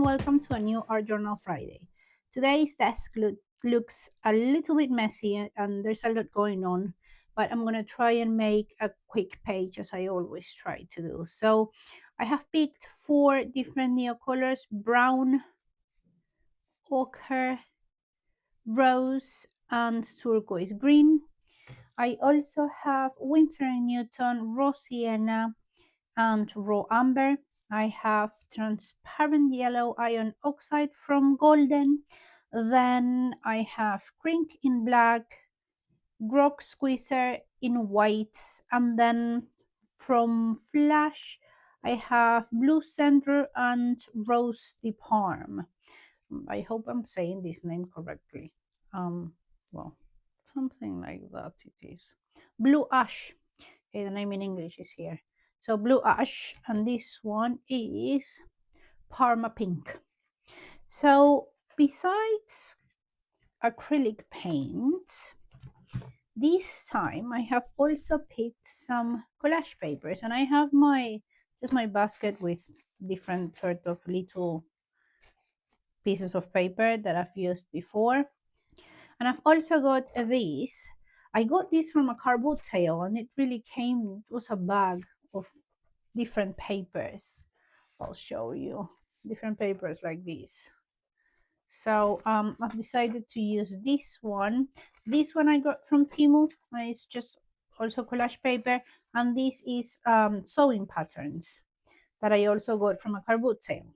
welcome to a new Art Journal Friday. Today's desk looks a little bit messy and there's a lot going on, but I'm going to try and make a quick page as I always try to do. So I have picked 4 different neo colors: brown, ochre, rose, and turquoise green. I also have Winsor & Newton, raw sienna, and raw amber. I have transparent yellow iron oxide from Golden. Then I have Crink in black, Grog Squeezer in white, and then from Flash I have Blue Center and Rose de Parme. I hope I'm saying this name correctly. Well, something like that it is. Blue Ash. Okay, the name in English is here. So Blue Ash, and this one is Parma Pink. So besides acrylic paint, this time I have also picked some collage papers, and I have my basket with different sort of little pieces of paper that I've used before. And I've also got this. I got this from a cardboard sale, and it really came, it was a bag of different papers. I'll show you different papers like this. So I've decided to use this one. This one I got from Temu. It's just also collage paper, and this is sewing patterns that I also got from a cardboard sale.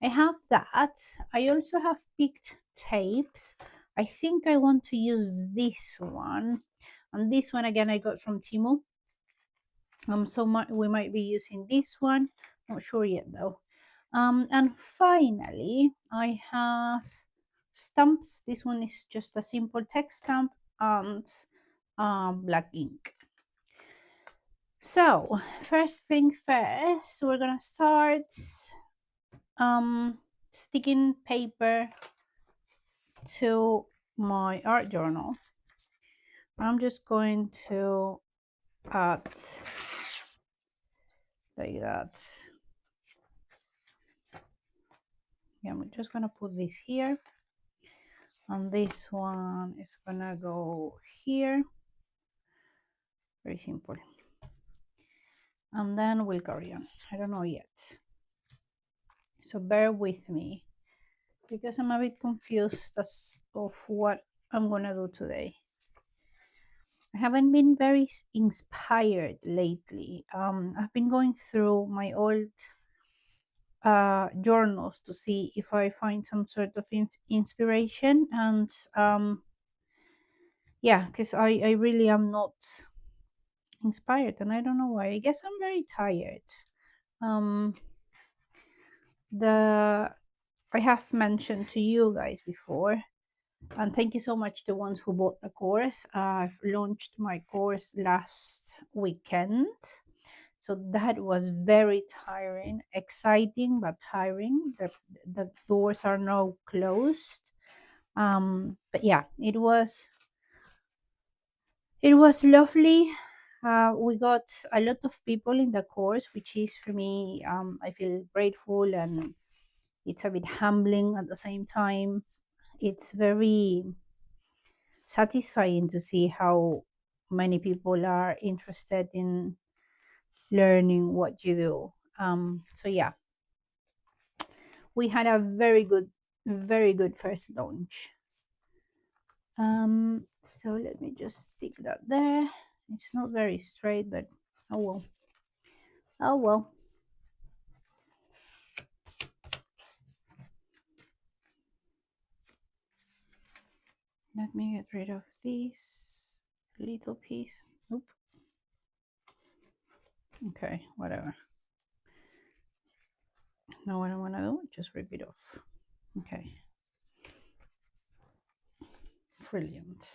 I have that. I also have picked tapes. I think I want to use this one, and this one again I got from Temu. So we might be using this one. Not sure yet though. And finally, I have stamps. This one is just a simple text stamp and black ink. So first thing first, we're gonna start sticking paper to my art journal. I'm just going to add like that. Yeah, I'm just gonna put this here, and this one is gonna go here. Very simple. And then we'll carry on. I don't know yet, so bear with me because I'm a bit confused as of what I'm gonna do today. I haven't been very inspired lately. I've been going through my old journals to see if I find some sort of inspiration, and yeah, because I really am not inspired, and I don't know why. I guess I'm very tired. I have mentioned to you guys before, and thank you so much to the ones who bought the course. I've launched my course last weekend, so that was very tiring, exciting but tiring. The doors are now closed, but yeah, it was lovely. We got a lot of people in the course, which is for me, I feel grateful, and it's a bit humbling at the same time. It's very satisfying to see how many people are interested in learning what you do. So yeah, we had a very good first launch. So let me just stick that there. It's not very straight, but oh well. Oh well. Let me get rid of this little piece. Oop. Okay, whatever. Now what I want to do, just rip it off. Okay. Brilliant.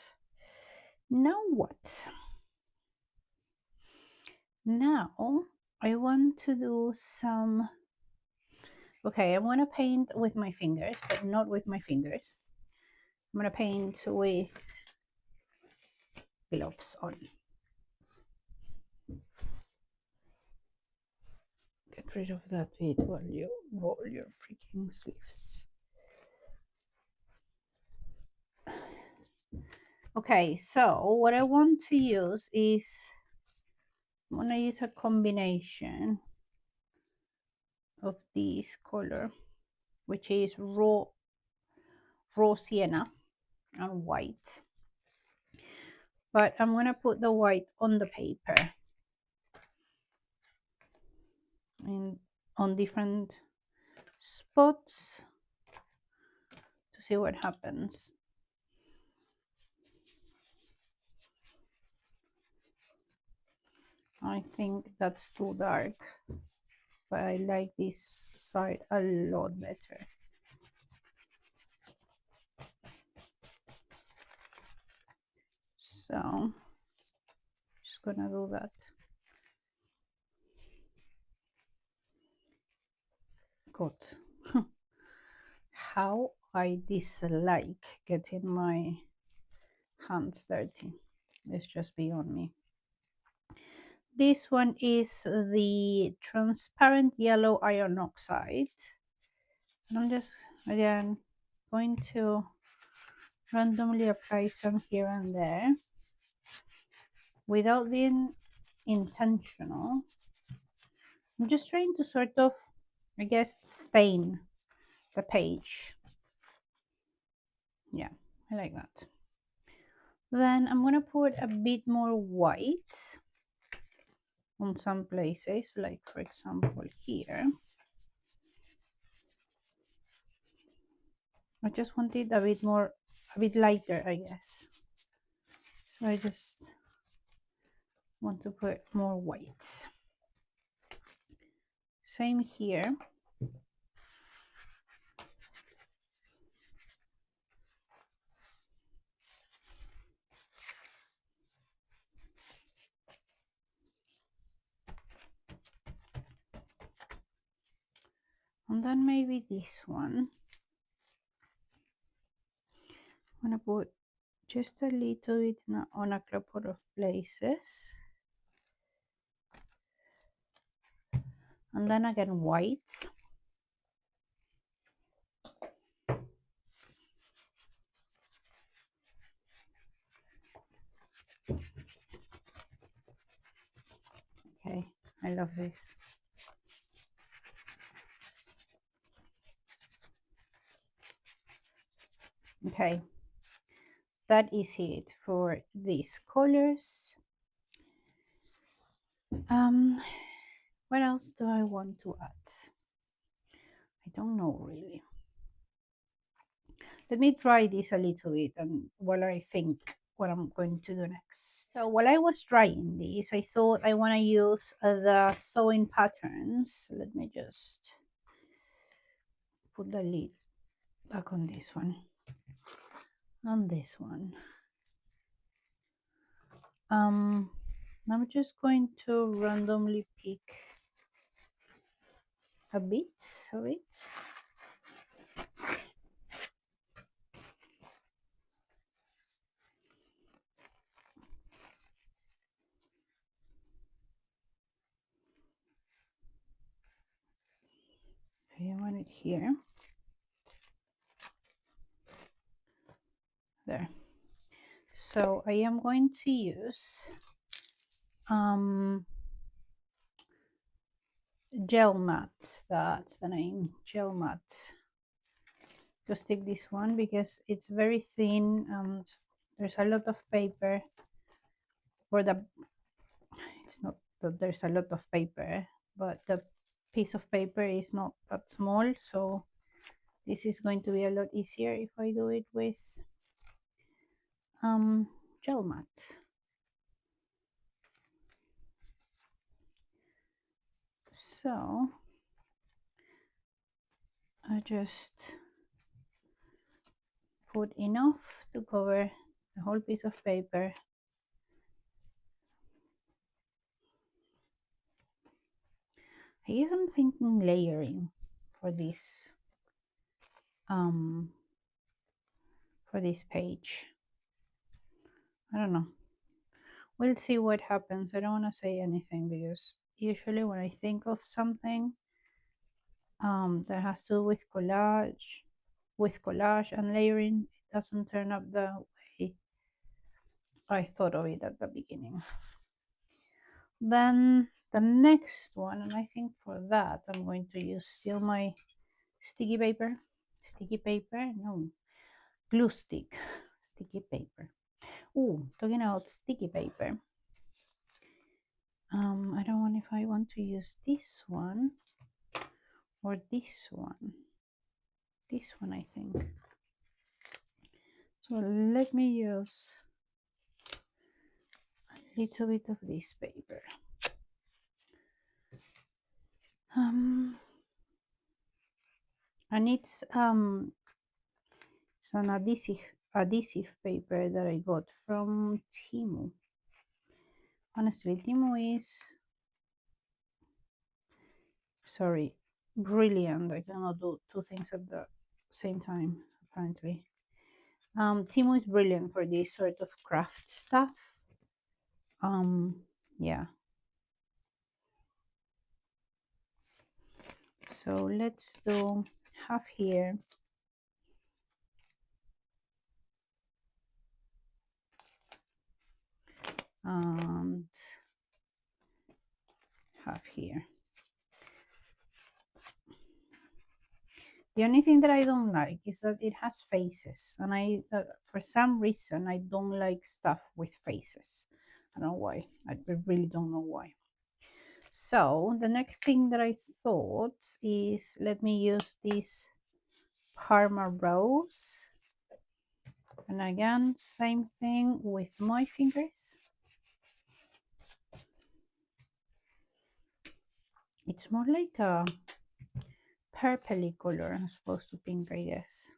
Now what? Now I want to do some... Okay, I want to paint with my fingers, but not with my fingers. I'm going to paint with gloves on. Good. Get rid of that bit while you roll your freaking sleeves. Okay, so what I want to use is, I'm gonna use a combination of this color, which is raw sienna and white. But I'm gonna put the white on the paper and on different spots to see what happens. I think that's too dark, but I like this side a lot better. So just gonna do that. God, how I dislike getting my hands dirty. It's just beyond me. This one is the transparent yellow iron oxide. And I'm just, again, going to randomly apply some here and there without being intentional. I'm just trying to sort of, I guess, stain the page. Yeah, I like that. Then I'm gonna put a bit more white on some places, like for example here. I just want it a bit more, a bit lighter, I guess. So I just want to put more white. Same here. And then maybe this one. I'm gonna put just a little bit on a couple of places. And then again white. Okay, I love this. Okay, that is it for these colors. What else do I want to add? I don't know really. Let me try this a little bit and while I think what I'm going to do next. So while I was trying this, I thought I want to use the sewing patterns. Let me just put the lid back on this one and this one. I'm just going to randomly pick a bit of it. Okay, I want it here. There. So I am going to use gel mat. That's the name, gel mat. Just take this one because it's very thin and there's a lot of paper for the, it's not that there's a lot of paper, but the piece of paper is not that small, so this is going to be a lot easier if I do it with gel mat. So I just put enough to cover the whole piece of paper. I guess I'm thinking layering for this page. I don't know. We'll see what happens. I don't want to say anything because usually when I think of something that has to do with collage and layering. It doesn't turn up the way I thought of it at the beginning. Then the next one, and I think for that I'm going to use still my sticky paper. Sticky paper? No. Glue stick. Sticky paper. Oh, talking about sticky paper. I don't know if I want to use this one or this one. This one, I think. So let me use a little bit of this paper. And it's an adhesive paper that I got from Temu. Honestly, Temu is brilliant. I cannot do two things at the same time, apparently. Temu is brilliant for this sort of craft stuff. Yeah. So let's do half here. And half here. The only thing that I don't like is that it has faces, and for some reason I don't like stuff with faces. I don't know why. I really don't know why. So the next thing that I thought is, let me use this Parma rose, and again same thing with my fingers. It's more like a purpley color as opposed to pink, I guess.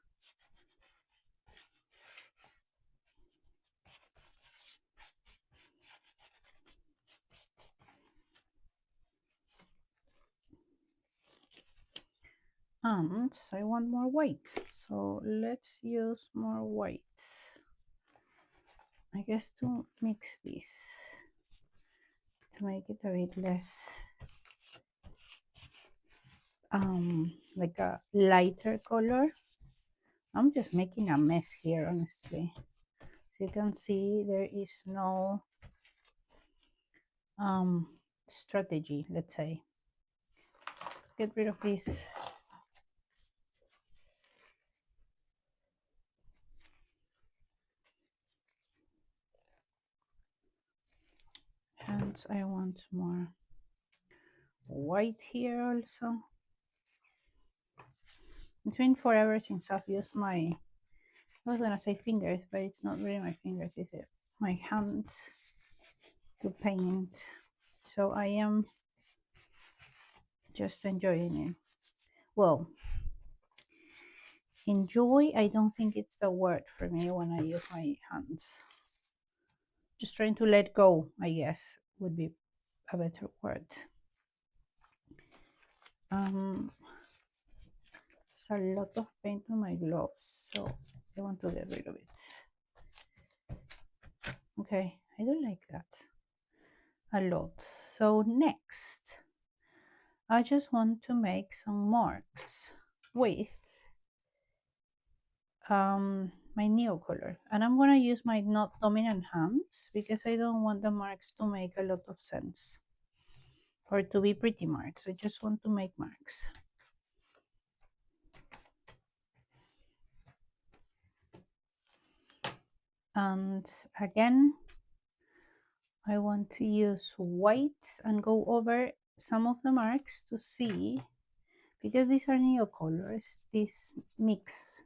And I want more white, so let's use more white. I guess to mix this to make it a bit less like a lighter color. I'm just making a mess here, honestly. So you can see there is no strategy, let's say. Get rid of this. And I want more white here also. It's been forever since I've used my, I was gonna say fingers, but it's not really my fingers, is it? My hands to paint. So I am just enjoying it. Well, enjoy, I don't think it's the word for me when I use my hands. Just trying to let go, I guess, would be a better word. There's a lot of paint on my gloves, so I want to get rid of it. Okay, I don't like that a lot. So next, I just want to make some marks with my neo color, and I'm gonna use my not dominant hands because I don't want the marks to make a lot of sense or to be pretty marks. I just want to make marks. And again, I want to use white and go over some of the marks to see, because these are neo colors, this mix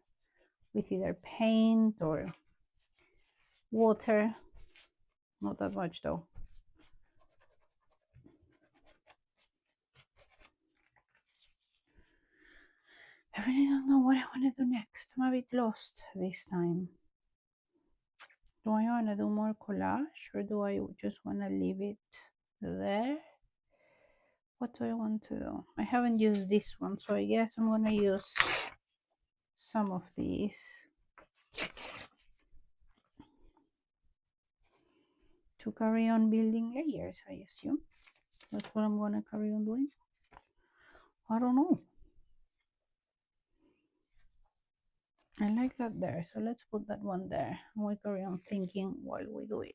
with either paint or water. Not that much though. I really don't know what I want to do next. I'm a bit lost this time. Do I want to do more collage, or do I just want to leave it there? What do I want to do? I haven't used this one, so I guess I'm going to use some of these to carry on building layers, I assume. That's what I'm going to carry on doing. I don't know. I like that there, so let's put that one there and we carry on thinking while we do it.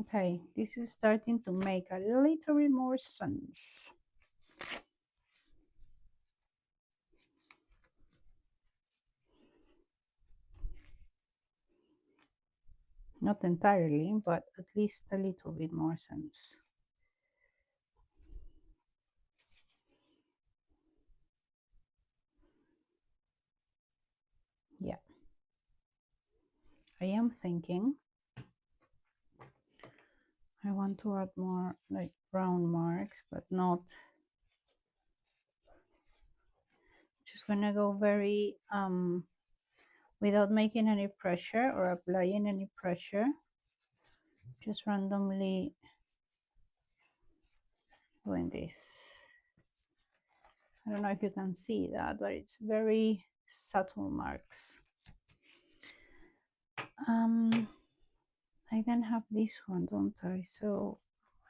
Okay, this is starting to make a little bit more sense. Not entirely, but at least a little bit more sense. Yeah, I am thinking I want to add more like brown marks, but not just gonna go very without making any pressure or applying any pressure, just randomly doing this. I don't know if you can see that, but it's very subtle marks. I then have this one, don't I? So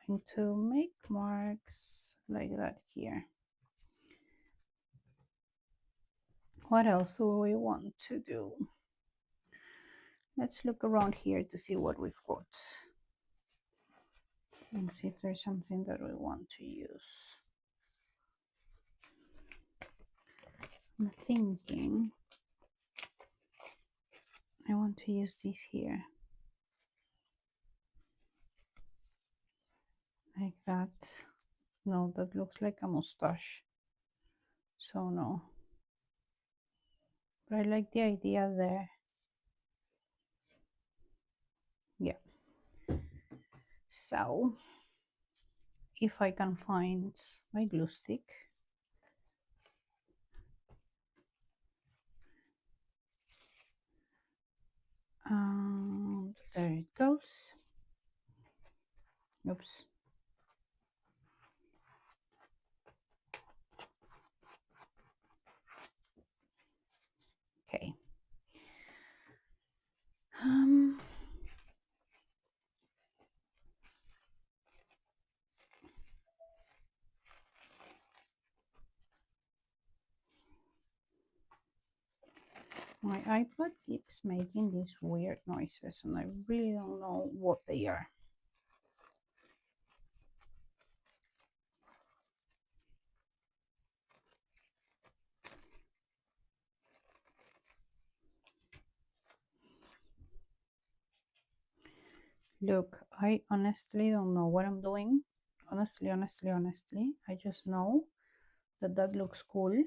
I'm going to make marks like that here. What else do we want to do? Let's look around here to see what we've got and see if there's something that we want to use. I'm thinking I want to use this here. Like that. No, that looks like a mustache. So no. But I like the idea there. Yeah. So if I can find my glue stick. And there it goes. Oops. Okay. My iPad keeps making these weird noises and I really don't know what they are. Look, I honestly don't know what I'm doing. Honestly, I just know that that looks cool.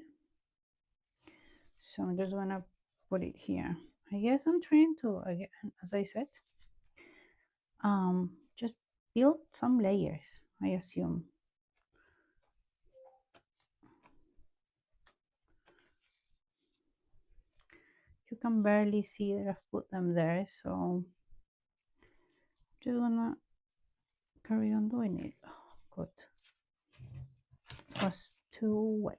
So I'm just gonna put it here. I guess I'm trying to, again, as I said, just build some layers, I assume. You can barely see that I've put them there, so just gonna carry on doing it. Oh, good. It was too wet.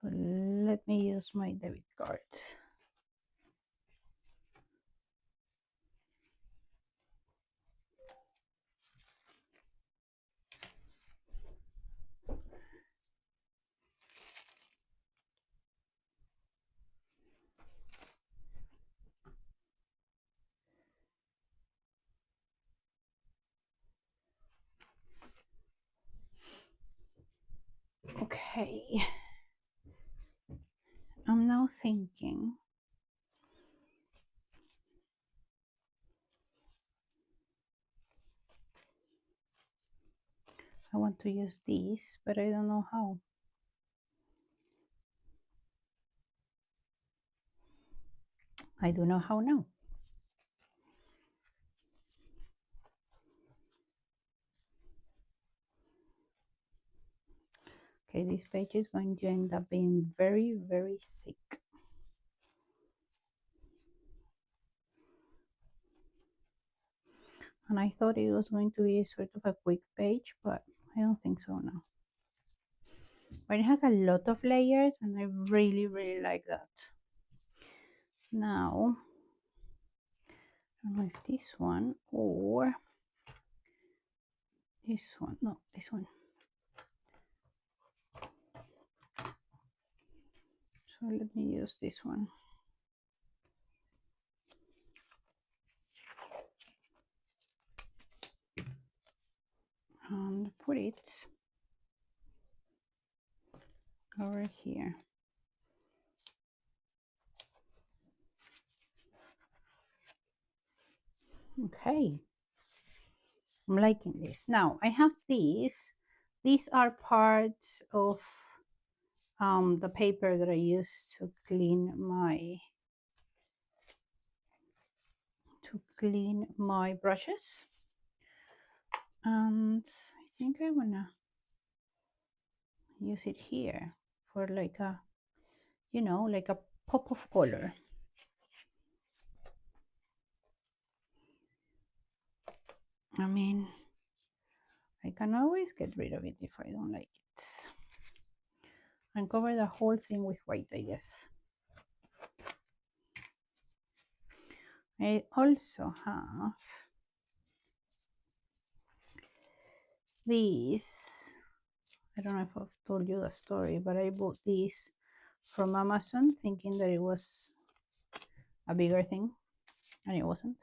So let me use my debit card. Okay. I'm now thinking I want to use these, but I don't know how. I don't know how now. Okay, this page is going to end up being very, very thick. And I thought it was going to be sort of a quick page, but I don't think so now. but it has a lot of layers and I really, really like that. Now, I don't know if this one or this one, no, this one. So let me use this one. And put it over here. Okay, I'm liking this. Now I have these. These are parts of the paper that I use to clean my brushes, and I think I wanna use it here for like a, you know, like a pop of color. I mean, I can always get rid of it if I don't like it and cover the whole thing with white, I guess. I also have these. I don't know if I've told you the story, but I bought these from Amazon thinking that it was a bigger thing, and it wasn't.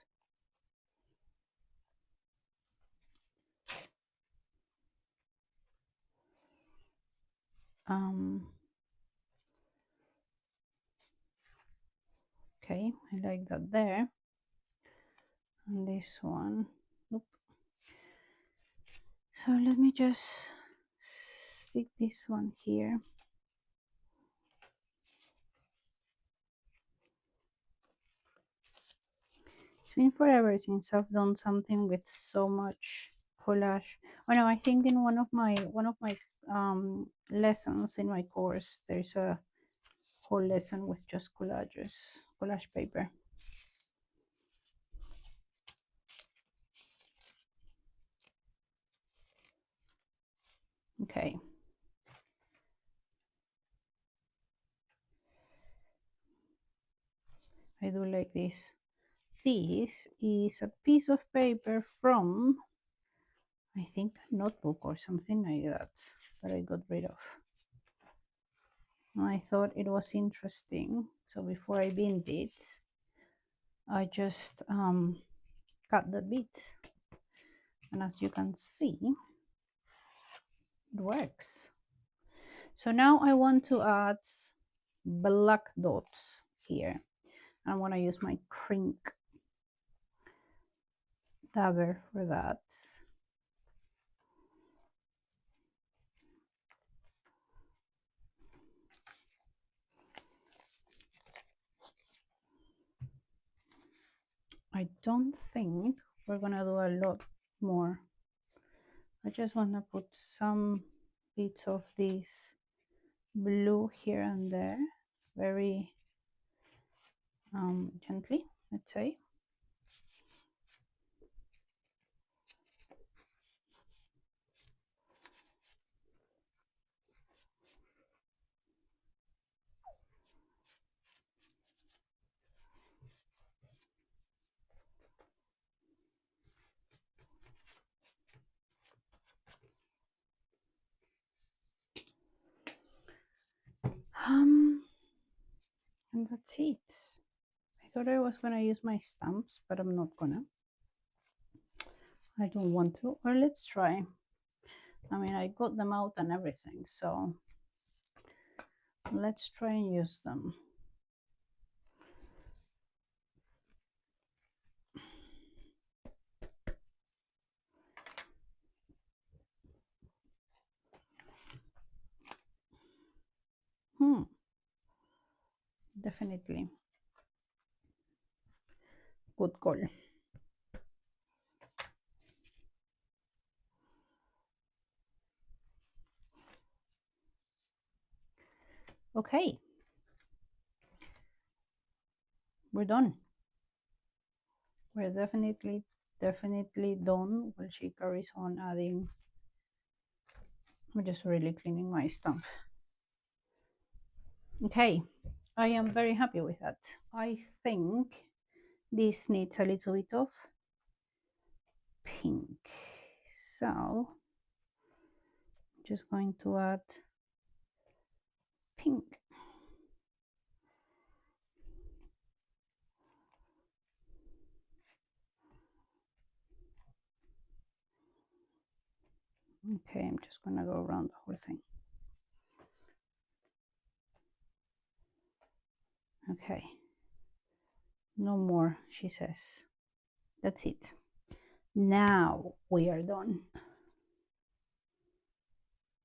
Okay, I like that there. And this one, nope. So let me just stick this one here. It's been forever since I've done something with so much collage. Oh no, I think in one of my lessons in my course, there's a whole lesson with just collage paper. Okay. I do like this. This is a piece of paper from, I think, a notebook or something like that I got rid of. And I thought it was interesting. So before I binned it, I just cut the bit. And as you can see, it works. So now I want to add black dots here. I want to use my Crink dabber for that. I don't think we're gonna do a lot more. I just want to put some bits of this blue here and there, very gently, let's say. And that's it. I thought I was gonna use my stamps, but I'm not gonna. I don't want to, or let's try. I mean, I got them out and everything, so let's try and use them. Definitely. Good call. Okay. We're done. We're definitely done while she carries on adding. I'm just really cleaning my stamp. Okay, I am very happy with that. I think this needs a little bit of pink. So just going to add pink. Okay, I'm just gonna go around the whole thing. Okay, no more, she says. That's it. Now we are done.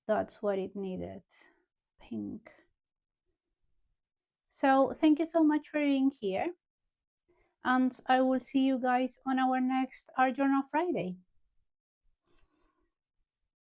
That's what it needed. Pink. So thank you so much for being here. And I will see you guys on our next Art Journal Friday.